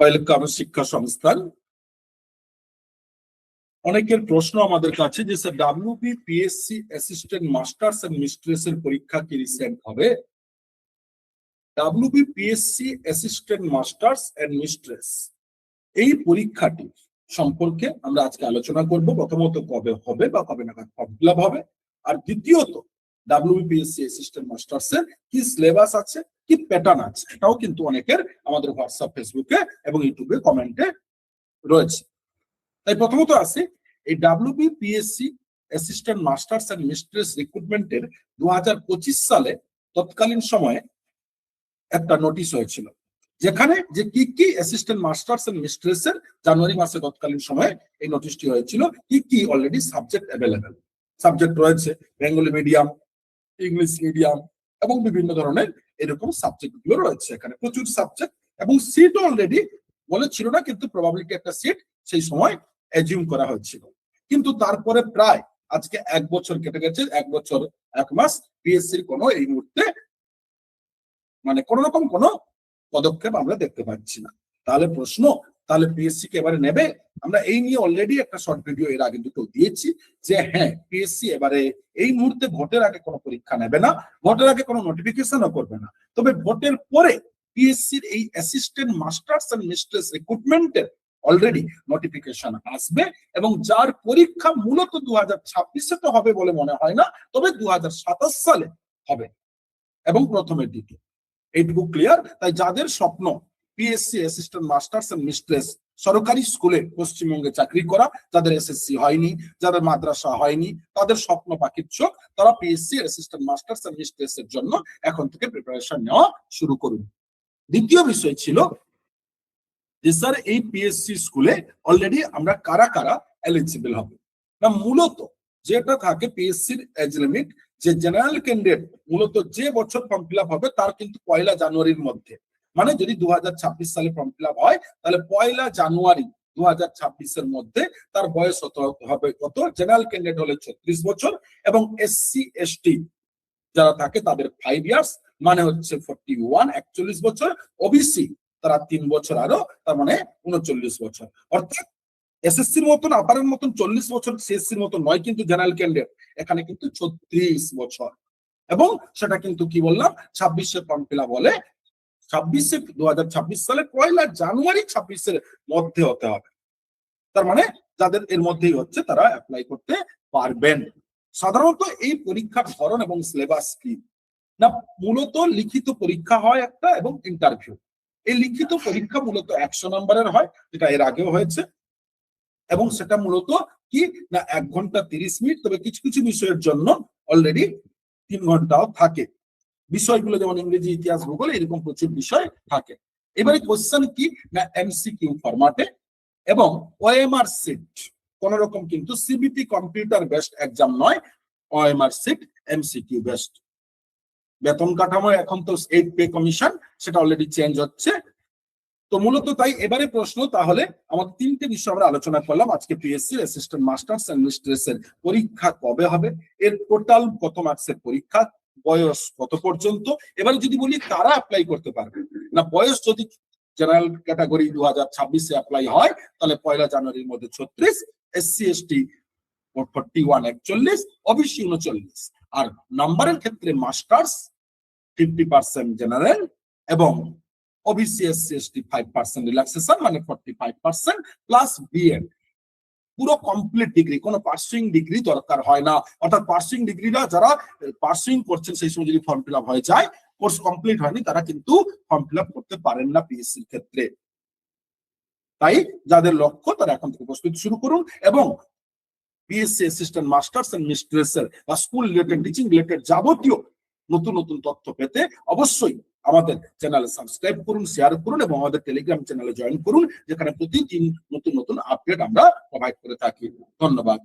Welcome শিক্ষা সংস্থান। অনেকের প্রশ্ন আমাদের কাছে যে sir WBPSC assistant masters and mistress এর পরীক্ষা কি রিসেন্ট হবে? WBPSC assistant masters and mistress এই পরীক্ষাটি সম্পর্কে আমরা আজকে আলোচনা করব। প্রথমত কবে হবে বা কবে নাগাদ ফর্ম ফিল আপ হবে, আর দ্বিতীয়ত WBPSC অ্যাসিস্ট্যান্ট মাস্টার্স এর কি সিলেবাস আছে, কি প্যাটার্ন আছে, এটাও কিন্তু অনেকের আমাদের হোয়াটসঅ্যাপ, ফেসবুকে এবং ইউটিউবে কমেন্টে রয়েছে। তাই প্রথমত আছে এই WBPSC assistant masters and mistress রিক্রুটমেন্টের 2025 সালে তৎকালীন সময়ে একটা নোটিশ হয়েছিল, যেখানে যে কি কি অ্যাসিস্ট্যান্ট মাস্টার্স এন্ড মিস্ট্রেস এর জানুয়ারি মাসে তৎকালীন সময়ে এই নোটিশটি হয়েছিল, কি কি অলরেডি সাবজেক্ট অ্যাভেলেবেল। সাবজেক্ট রয়েছে বেঙ্গলি মিডিয়াম, ইংলিশ মিডিয়াম এবং বিভিন্ন ধরনের এরকম সাবজেক্ট গুলো রয়েছে। এখানে প্রচুর সাবজেক্ট এবং সিট অলরেডি বলেছিল না, কিন্তু প্রবাবিলিটি একটা সিট সেই সময় অ্যাজিউম করা হয়েছিল। কিন্তু তারপরে প্রায় আজকে 1 বছর কেটে গেছে, 1 বছর 1 মাস পিএসসির কোনো এই মুহূর্তে মানে কোন রকম কোনো পদক্ষেপ আমরা দেখতে পাচ্ছি না। তাহলে প্রশ্ন, তাহলে পিএসসি কে এবারে নেবে? আমরা এই নিয়ে অলরেডি একটা শর্ট ভিডিও এর আগে দুটো দিয়েছি যে হ্যাঁ, পিএসসি এবারে এই মুহূর্তে ভোটের আগে কোনো পরীক্ষা নেবে না, ভোটের আগে কোনো নোটিফিকেশনও করবে না। তবে ভোটের পরে পিএসসির এই অ্যাসিস্ট্যান্ট মাস্টার্স এন্ড মিস্ট্রেস রিক্রুটমেন্টের অলরেডি নোটিফিকেশন আসবে এবং যার পরীক্ষা মূলত 2026-এ তো হবে বলে মনে হয় না, তবে 2027 সালে হবে এবং প্রথমের দিকে। এইটুকু ক্লিয়ার। তাই যাদের স্বপ্ন PSC assistant masters and mistress সরকারি স্কুলে পশ্চিমবঙ্গে চাকরি করা, যাদের এসএসসি হয়নি, যাদের মাদ্রাসা হয়নি, তাদের স্বপ্ন পাখির চোখ, তারা PSC assistant masters and mistress এর জন্য এখন থেকে প্রিপারেশন নেওয়া শুরু করুন। দ্বিতীয় বিষয় ছিল যে স্যার এই পিএসসি স্কুলে অলরেডি আমরা কারা কারা এলিজিবল হবে না। মূলত যেটা থাকে পিএসসির এজ লিমিট, যে জেনারেল ক্যান্ডিডেট মূলত যে বছর ফর্ম ফিল আপ হবে তার কিন্তু 1 জানুয়ারির মধ্যে, মানে যদি 2026 সালে ফর্ম ফিল আপ হয় তাহলে 1 জানুয়ারি 2026 এর মধ্যে তার বয়স হবে কত? জেনারেল ক্যান্ডিডেট হলে 36 বছর এবং এসসি এসটি যারা থাকে তাদের 5 ইয়ার্স, মানে হচ্ছে 41, 41 বছর। ওবিসি তারা 3 বছর আরো, তার মানে 39 বছর। অর্থাৎ এসএসসির মতন আপারের মতন 40 বছর, সিএসসির মতন নয় কিন্তু জেনারেল ক্যান্ডিডেট, এখানে কিন্তু 36 বছর। এবং সেটা কিন্তু কি বললাম 26-এ ফর্ম ফিল আপ হলে 2026 সালে 1 জানুয়ারি 26-এর মধ্যে হতে হবে। তার মানে যাদের এর মধ্যেই হচ্ছে তারা অ্যাপ্লাই করতে পারবেন। সাধারণত এই পরীক্ষার ধরন এবং সিলেবাস কি না, মূলত লিখিত পরীক্ষা হয় একটা এবং ইন্টারভিউ। এই লিখিত পরীক্ষা মূলত 100 নম্বরের হয়, যেটা এর আগেও হয়েছে, এবং সেটা মূলত কি না 1 ঘন্টা 30 মিনিট। তবে কিছু কিছু বিষয়ের জন্য অলরেডি 3 ঘন্টাও থাকে। বিষয়গুলো যেমন ইংরেজি, ইতিহাস, ভূগোল, এরকম প্রচুর বিষয় থাকে। এবারে কোশ্চেন কি না এমসিকিউ ফরম্যাটে এবং ওএমআর সিট, কোন রকম কিন্তু সিবিটি কম্পিউটার বেসড এক্সাম নয়, ওএমআর সিট এমসিকিউ বেসড। বেতন কাঠামো এখন তো 8 পে কমিশন, সেটা অলরেডি চেঞ্জ হচ্ছে। তো মূলত তাই এবারে প্রশ্ন, তাহলে আমাদের 3টে বিষয় আমরা আলোচনা করলাম আজকে। PSC assistant masters and mistress এর পরীক্ষা কবে হবে, এর টোটাল কত মার্কসের পরীক্ষা, বয়স কত পর্যন্ত। এবারে যদি বলি কারা অ্যাপ্লাই করতে পারবে না, বয়স যদি জেনারেল ক্যাটাগরি 2026-এ অ্যাপ্লাই হয় তাহলে 1 জানুয়ারির মধ্যে 36, এসসি এসটি 41, 41, ওবিসি 39। আর নাম্বারের ক্ষেত্রে মাস্টার্স 50% জেনারেল এবং ওবিসি এসসি এসটি 5% রিল্যাক্সেশন, মানে 45% প্লাস বিএড। পুরো কমপ্লিট ডিগ্রি, কোনো পার্সুইং ডিগ্রি দরকার হয় না। অর্থাৎ পার্সুইং ডিগ্রিটা যারা পার্সুইং করছেন সেই সময় যদি ফর্ম ফিল আপ হয়ে যায়, কোর্স কমপ্লিট হয়নি, তারা কিন্তু ফর্ম ফিল আপ করতে পারেন না পিএসসির ক্ষেত্রে। তাই যাদের লক্ষ্য তারা এখন থেকে প্রস্তুতি শুরু করুন এবং পিএসসি অ্যাসিস্ট্যান্ট মাস্টার্স এন্ড মিস্ট্রেসের বা স্কুল রিলেটেড, টিচিং রিলেটেড যাবতীয় নতুন নতুন তথ্য পেতে অবশ্যই আমাদের চ্যানেলে সাবস্ক্রাইব করুন, শেয়ার করুন এবং আমাদের টেলিগ্রাম চ্যানেলে জয়েন করুন, যেখানে প্রতিদিন নতুন নতুন আপডেট আমরা প্রোভাইড করে থাকি। ধন্যবাদ।